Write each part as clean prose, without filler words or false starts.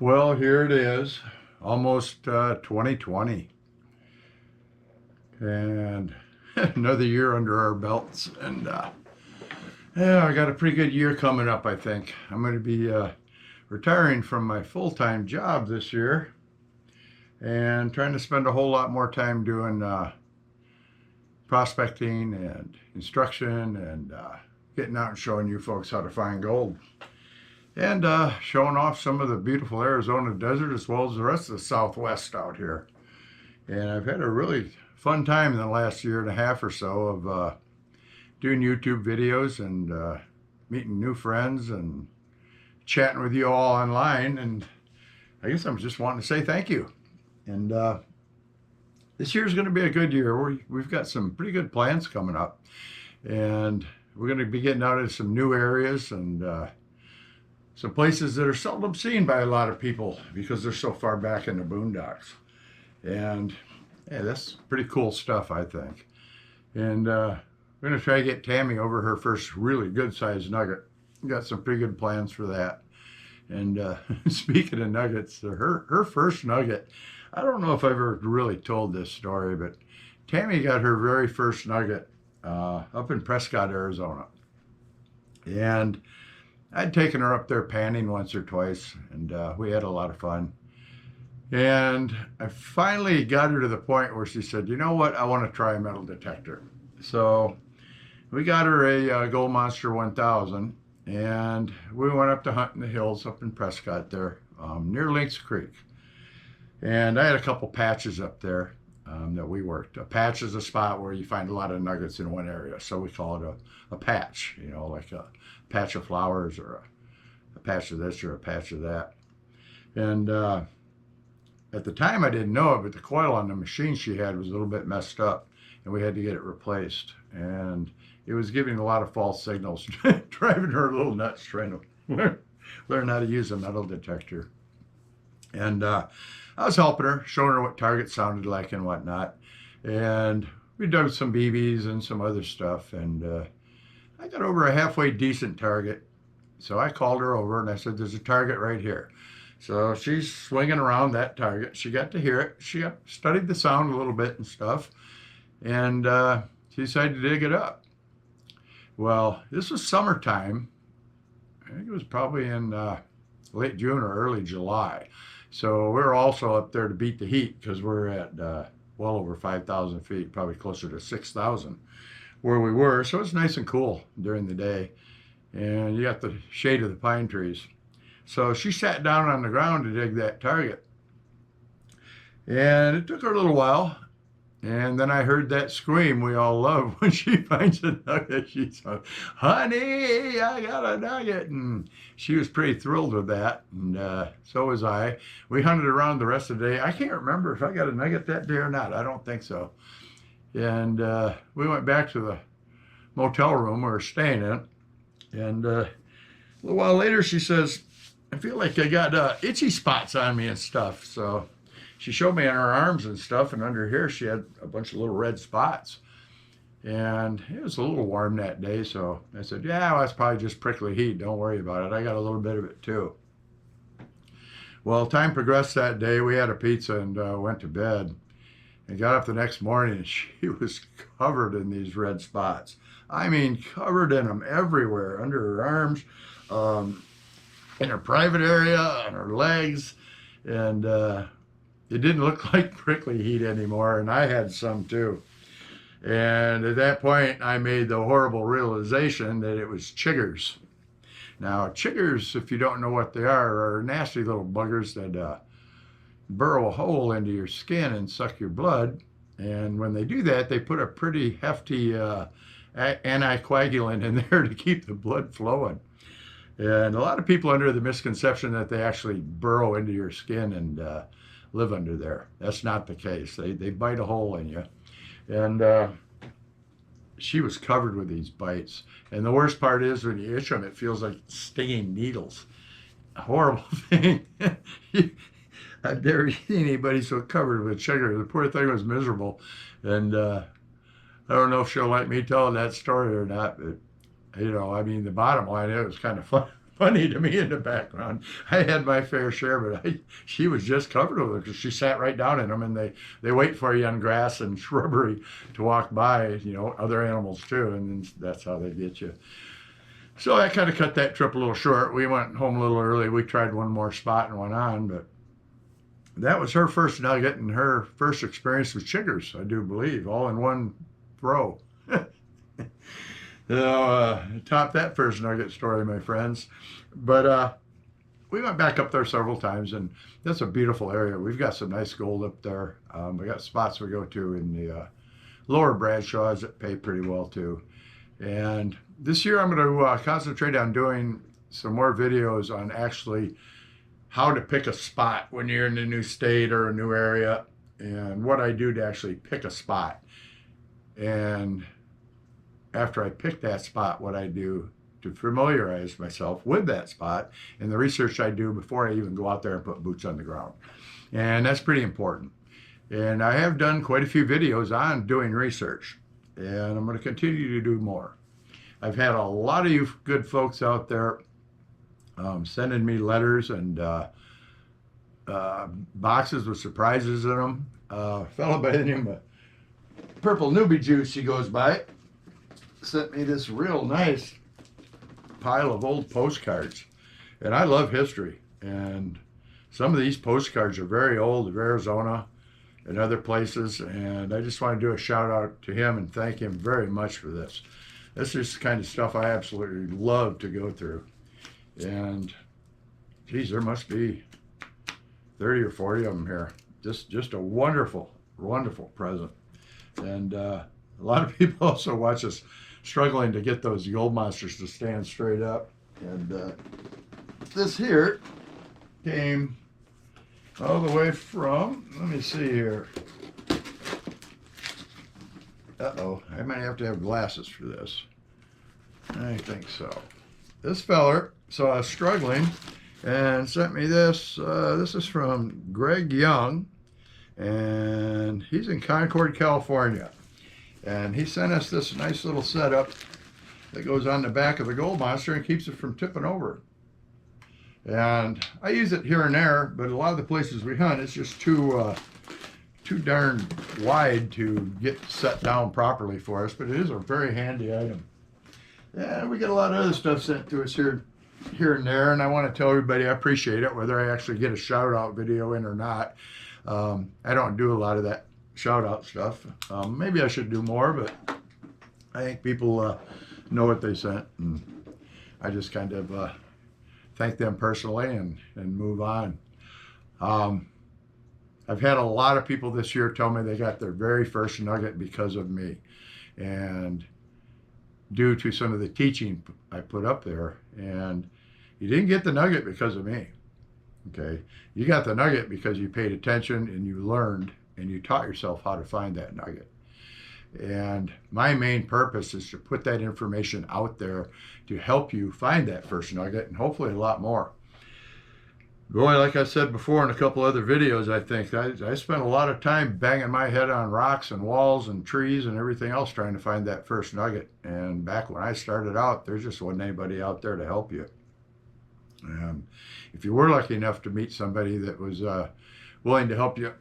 Well, here it is, almost 2020, and another year under our belts. And yeah, I got a pretty good year coming up, I think. I'm going to be retiring from my full time job this year and trying to spend a whole lot more time doing prospecting and instruction and getting out and showing you folks how to find gold. And showing off some of the beautiful Arizona desert as well as the rest of the Southwest out here. And I've had a really fun time in the last year and a half or so of doing YouTube videos and meeting new friends and chatting with you all online. And I guess I'm just wanting to say thank you. And this year's going to be a good year. We've got some pretty good plans coming up. And we're going to be getting out into some new areas and some places that are seldom seen by a lot of people because they're so far back in the boondocks. And yeah, that's pretty cool stuff, I think. And we're going to try to get Tammy over her first really good sized nugget. We got some pretty good plans for that. And speaking of nuggets, her first nugget, I don't know if I've ever really told this story, but Tammy got her very first nugget up in Prescott, Arizona. And I'd taken her up there panning once or twice, and we had a lot of fun. And I finally got her to the point where she said, you know what, I want to try a metal detector. So we got her a Gold Monster 1000, and we went up to hunt in the hills up in Prescott there, near Lynx Creek. And I had a couple patches up there that we worked. A patch is a spot where you find a lot of nuggets in one area, so we call it a patch, you know, like a patch of flowers or a patch of this or a patch of that. And at the time I didn't know it, but the coil on the machine she had was a little bit messed up and we had to get it replaced. And it was giving a lot of false signals, driving her a little nuts trying to learn how to use a metal detector. And I was helping her, showing her what target sounded like and whatnot. And we dug some BBs and some other stuff. And I got over a halfway decent target. So I called her over and I said, there's a target right here. So she's swinging around that target. She got to hear it. She studied the sound a little bit and stuff. And she decided to dig it up. Well, this was summertime. I think it was probably in late June or early July. So we're also up there to beat the heat because we're at well over 5,000 feet, probably closer to 6,000 where we were. So it's nice and cool during the day. And you got the shade of the pine trees. So she sat down on the ground to dig that target. And it took her a little while. And then I heard that scream we all love when she finds a nugget. She said, honey, I got a nugget. And she was pretty thrilled with that. And so was I. We hunted around the rest of the day. I can't remember if I got a nugget that day or not. I don't think so. And we went back to the motel room we were staying in. And a little while later, she says, I feel like I got itchy spots on me and stuff. So she showed me on her arms and stuff, and under here she had a bunch of little red spots. And it was a little warm that day, so I said, yeah, well, that's probably just prickly heat. Don't worry about it. I got a little bit of it too. Well, time progressed that day. We had a pizza and went to bed. And got up the next morning, and she was covered in these red spots. I mean, covered in them everywhere, under her arms, in her private area, on her legs. And it didn't look like prickly heat anymore, and I had some too. And at that point, I made the horrible realization that it was chiggers. Now, chiggers, if you don't know what they are nasty little buggers that burrow a hole into your skin and suck your blood. And when they do that, they put a pretty hefty anticoagulant in there to keep the blood flowing. And a lot of people are under the misconception that they actually burrow into your skin and live under there. That's not the case. They bite a hole in you. And she was covered with these bites. And the worst part is when you itch them, it feels like stinging needles. A horrible thing. I've never seen anybody so covered with sugar. The poor thing was miserable. And I don't know if she'll like me telling that story or not, but, you know, I mean, the bottom line, it was kind of funny to me in the background. I had my fair share, but she was just covered with them because she sat right down in them, and they wait for you on grass and shrubbery to walk by, you know, other animals too, and then that's how they get you. So I kind of cut that trip a little short. We went home a little early. We tried one more spot and went on, but that was her first nugget and her first experience with chiggers, I do believe, all in one throw. So, top that first nugget story, my friends. But we went back up there several times, and that's a beautiful area. We've got some nice gold up there. We got spots we go to in the lower Bradshaws that pay pretty well too. And this year I'm going to concentrate on doing some more videos on actually how to pick a spot when you're in a new state or a new area, and what I do to actually pick a spot. And after I pick that spot, what I do to familiarize myself with that spot, and the research I do before I even go out there and put boots on the ground. And that's pretty important. And I have done quite a few videos on doing research, and I'm going to continue to do more. I've had a lot of you good folks out there sending me letters and boxes with surprises in them. A fellow by the name of Purple Newbie Juice, he goes by, sent me this real nice pile of old postcards. And I love history, and some of these postcards are very old, of Arizona and other places, and I just want to do a shout out to him and thank him very much for this. This is the kind of stuff I absolutely love to go through. And geez, there must be 30 or 40 of them here. Just a wonderful, wonderful present. And a lot of people also watch us struggling to get those gold monsters to stand straight up. And this here came all the way from, let me see here. Uh-oh, I might have to have glasses for this. I think so. This feller saw us struggling and sent me this. This is from Greg Young, and he's in Concord, California. And he sent us this nice little setup that goes on the back of the gold monster and keeps it from tipping over. And I use it here and there, but a lot of the places we hunt, it's just too darn wide to get set down properly for us, but it is a very handy item. And we get a lot of other stuff sent to us here and there, and I want to tell everybody I appreciate it, whether I actually get a shout out video in or not. I don't do a lot of that shout out stuff. Maybe I should do more, but I think people know what they sent, and I just kind of thank them personally and move on. I've had a lot of people this year tell me they got their very first nugget because of me, and due to some of the teaching I put up there. And you didn't get the nugget because of me, okay? You got the nugget because you paid attention and you learned and you taught yourself how to find that nugget. And my main purpose is to put that information out there to help you find that first nugget, and hopefully a lot more. Boy, like I said before in a couple other videos, I think I spent a lot of time banging my head on rocks and walls and trees and everything else trying to find that first nugget. And back when I started out, there just wasn't anybody out there to help you. If you were lucky enough to meet somebody that was willing to help you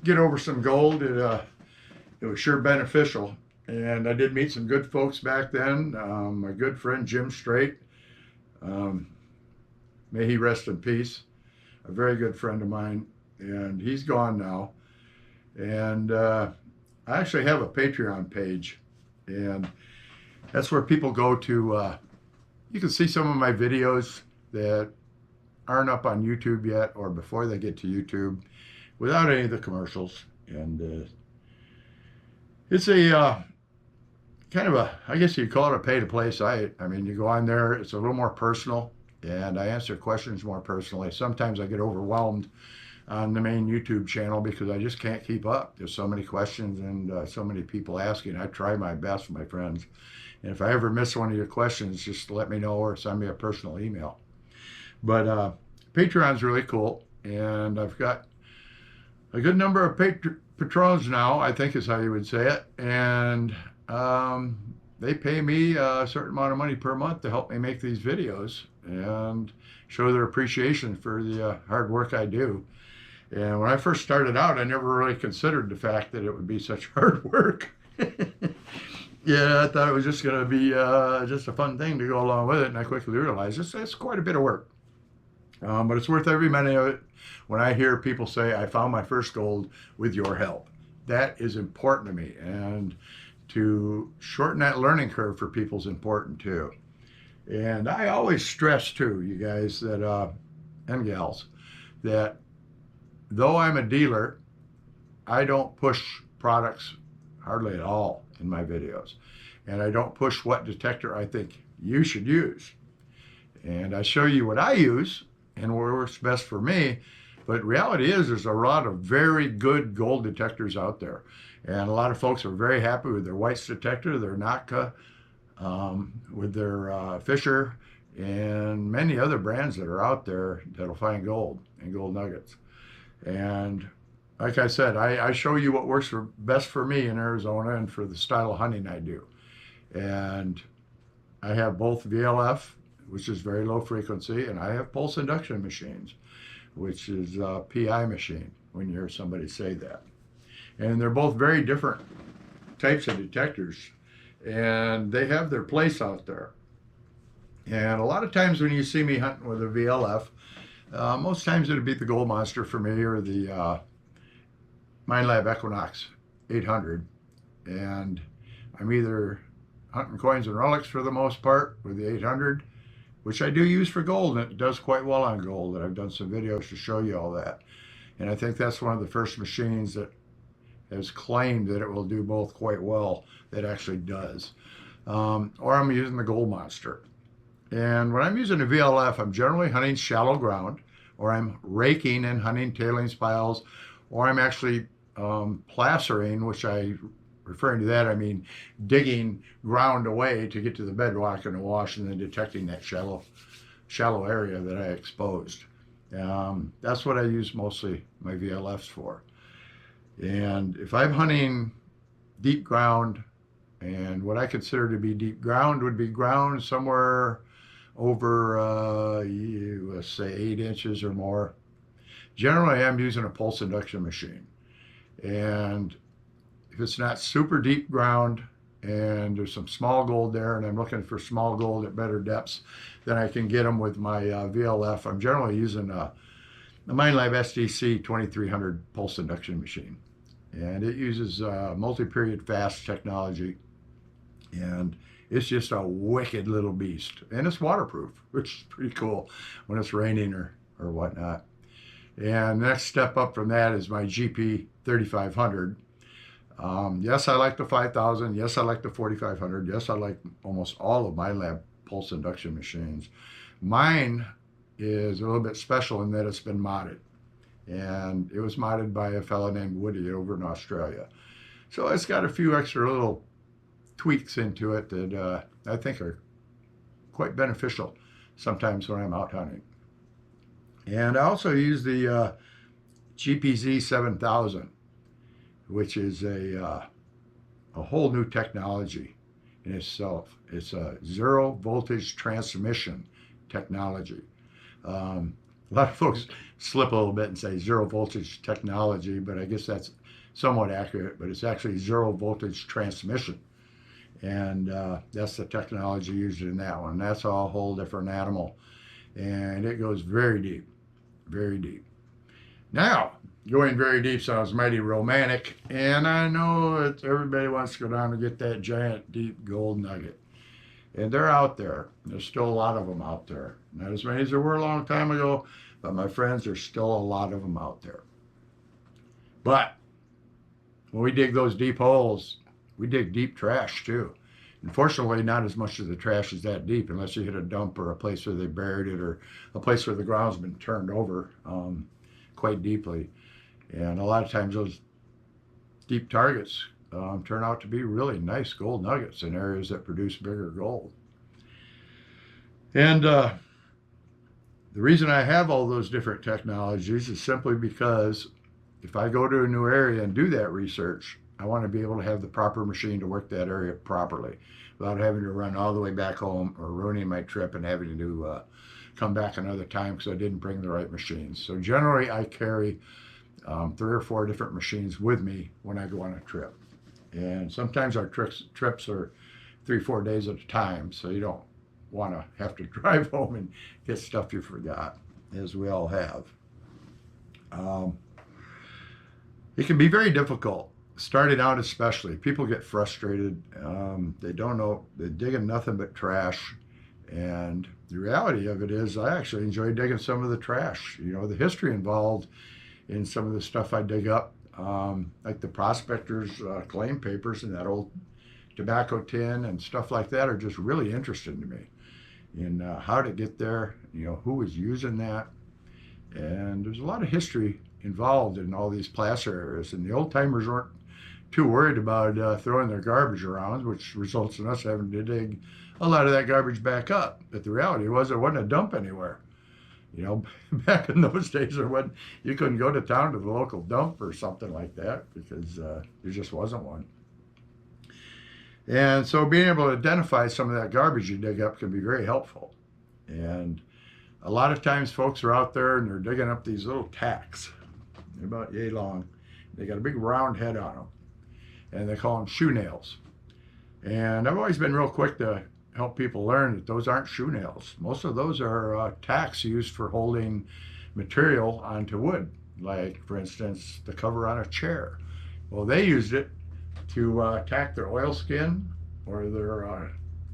get over some gold, it was sure beneficial. And I did meet some good folks back then. My good friend Jim Strait, may he rest in peace. A very good friend of mine, and he's gone now. And I actually have a Patreon page, and that's where people go to. You can see some of my videos that aren't up on YouTube yet, or before they get to YouTube, without any of the commercials. And it's a kind of a, I guess you'd call it a pay-to-play site. I mean, you go on there, it's a little more personal, and I answer questions more personally. Sometimes I get overwhelmed on the main YouTube channel because I just can't keep up. There's so many questions and so many people asking. I try my best, my friends. And if I ever miss one of your questions, just let me know or send me a personal email. But Patreon's really cool, and I've got a good number of patrons now, I think is how you would say it. And they pay me a certain amount of money per month to help me make these videos and show their appreciation for the hard work I do. And when I first started out, I never really considered the fact that it would be such hard work. Yeah, I thought it was just going to be just a fun thing to go along with it, and I quickly realized it's quite a bit of work. But it's worth every minute of it when I hear people say, I found my first gold with your help. That is important to me, and to shorten that learning curve for people is important too. And I always stress too, you guys that and gals, that though I'm a dealer, I don't push products hardly at all in my videos. And I don't push what detector I think you should use. And I show you what I use and what works best for me. But reality is there's a lot of very good gold detectors out there. And a lot of folks are very happy with their White's detector, their Nugget, with their Fisher, and many other brands that are out there that'll find gold and gold nuggets. And like I said, I show you what works best for me in Arizona and for the style of hunting I do. And I have both VLF, which is very low frequency, and I have pulse induction machines, which is a PI machine, when you hear somebody say that. And they're both very different types of detectors, and they have their place out there. And a lot of times when you see me hunting with a VLF, most times it'd be the Gold Monster for me, or the Minelab Equinox 800. And I'm either hunting coins and relics for the most part with the 800, which I do use for gold, and it does quite well on gold, and I've done some videos to show you all that. And I think that's one of the first machines that has claimed that it will do both quite well, that actually does. Or I'm using the Gold Monster. And when I'm using a VLF, I'm generally hunting shallow ground, or I'm raking and hunting tailings piles, or I'm actually placering, which referring to that, I mean digging ground away to get to the bedrock in a wash, and then detecting that shallow area that I exposed. That's what I use mostly my VLFs for. And if I'm hunting deep ground, and what I consider to be deep ground would be ground somewhere over, let's say 8 inches or more. Generally, I'm using a pulse induction machine. And if it's not super deep ground and there's some small gold there, and I'm looking for small gold at better depths, then I can get them with my VLF. I'm generally using the Minelab SDC 2300 pulse induction machine. And it uses multi-period fast technology. And it's just a wicked little beast. And it's waterproof, which is pretty cool when it's raining or whatnot. And the next step up from that is my GP 3500. Yes, I like the 5000. Yes, I like the 4500. Yes, I like almost all of my lab pulse induction machines. Mine is a little bit special in that it's been modded. And it was modded by a fellow named Woody over in Australia. So it's got a few extra little tweaks into it that I think are quite beneficial sometimes when I'm out hunting. And I also use the GPZ 7000, which is a whole new technology in itself. It's a zero voltage transmission technology. A lot of folks slip a little bit and say zero voltage technology, but I guess that's somewhat accurate, but it's actually zero voltage transmission. And that's the technology used in that one. That's a whole different animal. And it goes very deep, very deep. Now, going very deep sounds mighty romantic, and I know that everybody wants to go down and get that giant deep gold nugget. And they're out there. There's still a lot of them out there. Not as many as there were a long time ago, but my friends, there's still a lot of them out there. But when we dig those deep holes, we dig deep trash too. Unfortunately, not as much of the trash is that deep unless you hit a dump or a place where they buried it, or a place where the ground's been turned over quite deeply. And a lot of times those deep targets turn out to be really nice gold nuggets in areas that produce bigger gold. And the reason I have all those different technologies is simply because if I go to a new area and do that research, I want to be able to have the proper machine to work that area properly without having to run all the way back home or ruining my trip and having to come back another time because I didn't bring the right machines. So generally I carry 3 or 4 different machines with me when I go on a trip. And sometimes our trips are 3-4 days at a time, so you don't want to have to drive home and get stuff you forgot, as we all have. It can be very difficult, starting out especially. People get frustrated. They don't know, they're digging nothing but trash. And the reality of it is I actually enjoy digging some of the trash. You know, the history involved in some of the stuff I dig up, like the prospectors' claim papers and that old tobacco tin and stuff like that are just really interesting to me. And how to get there, you know, who was using that. And there's a lot of history involved in all these placer areas. And the old timers weren't too worried about throwing their garbage around, which results in us having to dig a lot of that garbage back up. But the reality was there wasn't a dump anywhere. You know, back in those days, you couldn't go to town to the local dump or something like that because there just wasn't one. And so being able to identify some of that garbage you dig up can be very helpful. And a lot of times folks are out there and they're digging up these little tacks. They're about yay long. They got a big round head on them. And they call them shoe nails. And I've always been real quick to help people learn that those aren't shoe nails. Most of those are tacks used for holding material onto wood. Like, for instance, the cover on a chair. Well, they used it to tack their oilskin or their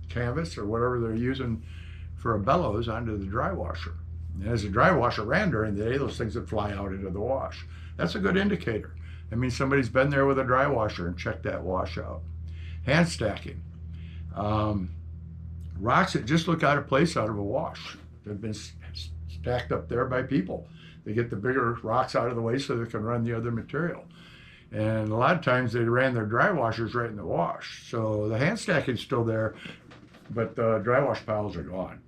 canvas or whatever they're using for a bellows onto the dry washer. And as the dry washer ran during the day, those things would fly out into the wash. That's a good indicator. That means somebody's been there with a dry washer and checked that wash out. Hand stacking. Rocks that just look out of place out of a wash. They've been stacked up there by people. They get the bigger rocks out of the way so they can run the other material. And a lot of times they ran their dry washers right in the wash. So the hand stacking's still there, but the dry wash piles are gone.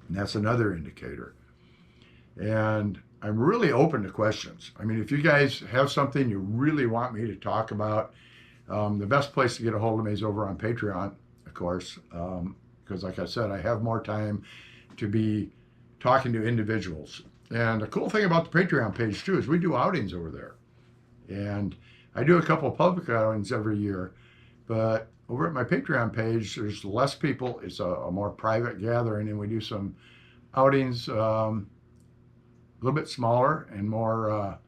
And that's another indicator. And I'm really open to questions. I mean, if you guys have something you really want me to talk about, the best place to get a hold of me is over on Patreon, of course, because like I said, I have more time to be talking to individuals. And the cool thing about the Patreon page too is we do outings over there. And I do a couple of public outings every year, but over at my Patreon page, there's less people. It's a more private gathering, and we do some outings a little bit smaller and more,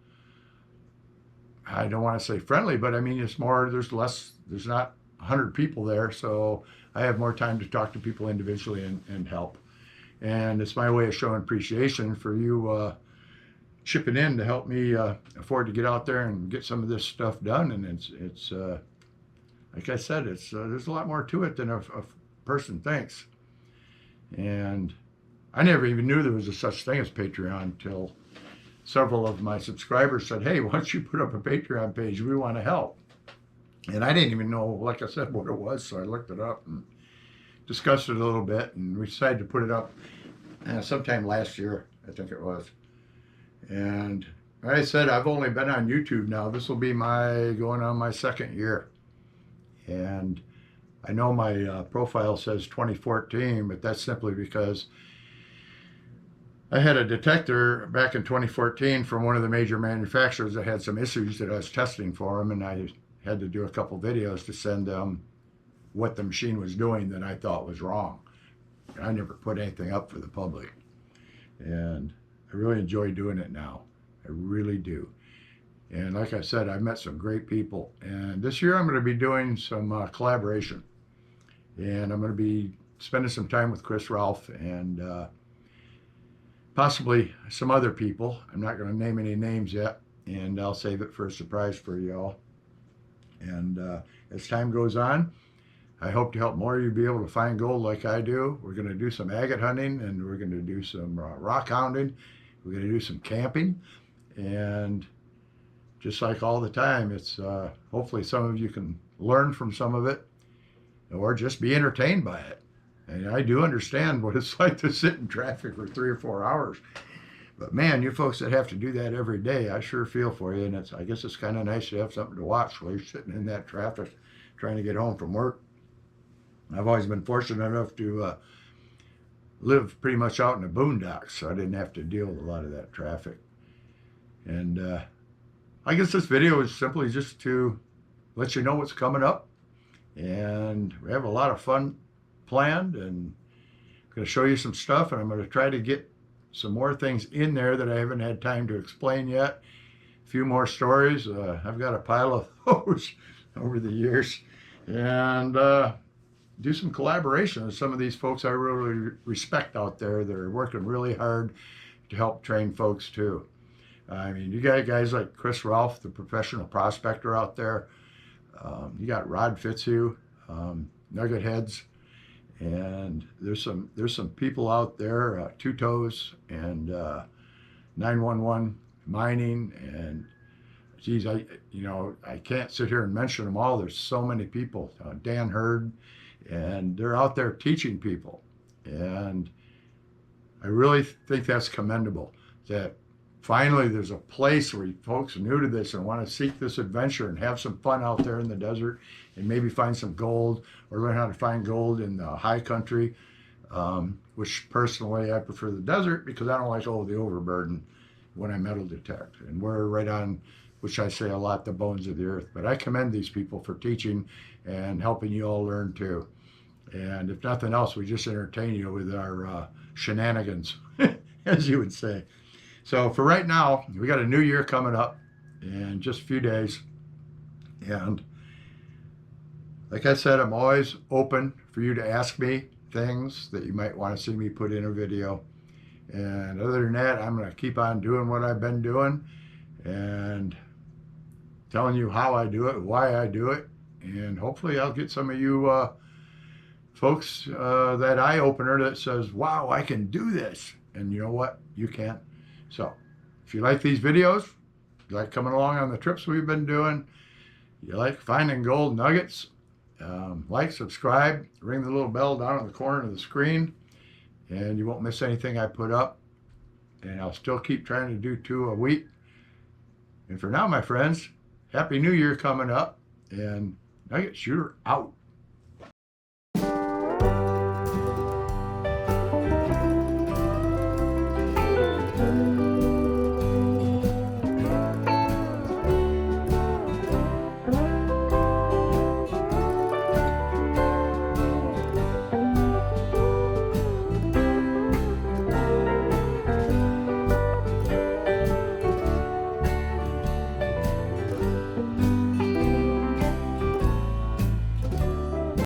I don't want to say friendly, but I mean, it's more, there's not 100 people there, so I have more time to talk to people individually and help. And it's my way of showing appreciation for you chipping in to help me afford to get out there and get some of this stuff done. And it's like I said, there's a lot more to it than a person thinks. And I never even knew there was a such thing as Patreon until several of my subscribers said, hey, why don't you put up a Patreon page? We want to help. And I didn't even know, like I said, what it was. So I looked it up and discussed it a little bit, and we decided to put it up sometime last year, I think it was. And like I said, I've only been on YouTube now. This will be going on my 2nd year. And I know my profile says 2014, but that's simply because I had a detector back in 2014 from one of the major manufacturers that had some issues that I was testing for them, and I had to do a couple videos to send them what the machine was doing that I thought was wrong. I never put anything up for the public. And I really enjoy doing it now. I really do. And like I said, I've met some great people. And this year I'm going to be doing some collaboration. And I'm going to be spending some time with Chris Ralph and possibly some other people. I'm not going to name any names yet. And I'll save it for a surprise for y'all. And as time goes on, I hope to help more of you be able to find gold like I do. We're going to do some agate hunting, and we're going to do some rock hounding. We're going to do some camping. And just like all the time, it's hopefully some of you can learn from some of it or just be entertained by it. And I do understand what it's like to sit in traffic for 3 or 4 hours. But man, you folks that have to do that every day, I sure feel for you. And I guess it's kind of nice to have something to watch while you're sitting in that traffic trying to get home from work. I've always been fortunate enough to live pretty much out in the boondocks, so I didn't have to deal with a lot of that traffic. And I guess this video is simply just to let you know what's coming up. And we have a lot of fun planned, and I'm going to show you some stuff, and I'm going to try to get some more things in there that I haven't had time to explain yet. A few more stories. I've got a pile of those over the years. And do some collaboration with some of these folks I really respect out there that are working really hard to help train folks too. I mean, you got guys like Chris Ralph, the professional prospector out there. You got Rod Fitzhugh, Nugget Heads, and there's some people out there, Two Toes and 911 Mining, and geez, I can't sit here and mention them all. There's so many people. Dan Hurd, and they're out there teaching people, and I really think that's commendable. That finally there's a place where folks are new to this and want to seek this adventure and have some fun out there in the desert and maybe find some gold or learn how to find gold in the high country, which personally I prefer the desert because I don't like all the overburden when I metal detect. And we're right on, which I say a lot, the bones of the earth. But I commend these people for teaching and helping you all learn too. And if nothing else, we just entertain you with our shenanigans, as you would say. So for right now, we got a new year coming up in just a few days. And like I said, I'm always open for you to ask me things that you might want to see me put in a video. And other than that, I'm going to keep on doing what I've been doing and telling you how I do it, why I do it. And hopefully I'll get some of you folks that eye opener that says, wow, I can do this. And you know what? You can. So if you like these videos, you like coming along on the trips we've been doing, you like finding gold nuggets, like, subscribe, ring the little bell down in the corner of the screen, and you won't miss anything I put up. And I'll still keep trying to do 2 a week. And for now, my friends, Happy New Year coming up, and Nugget Shooter out.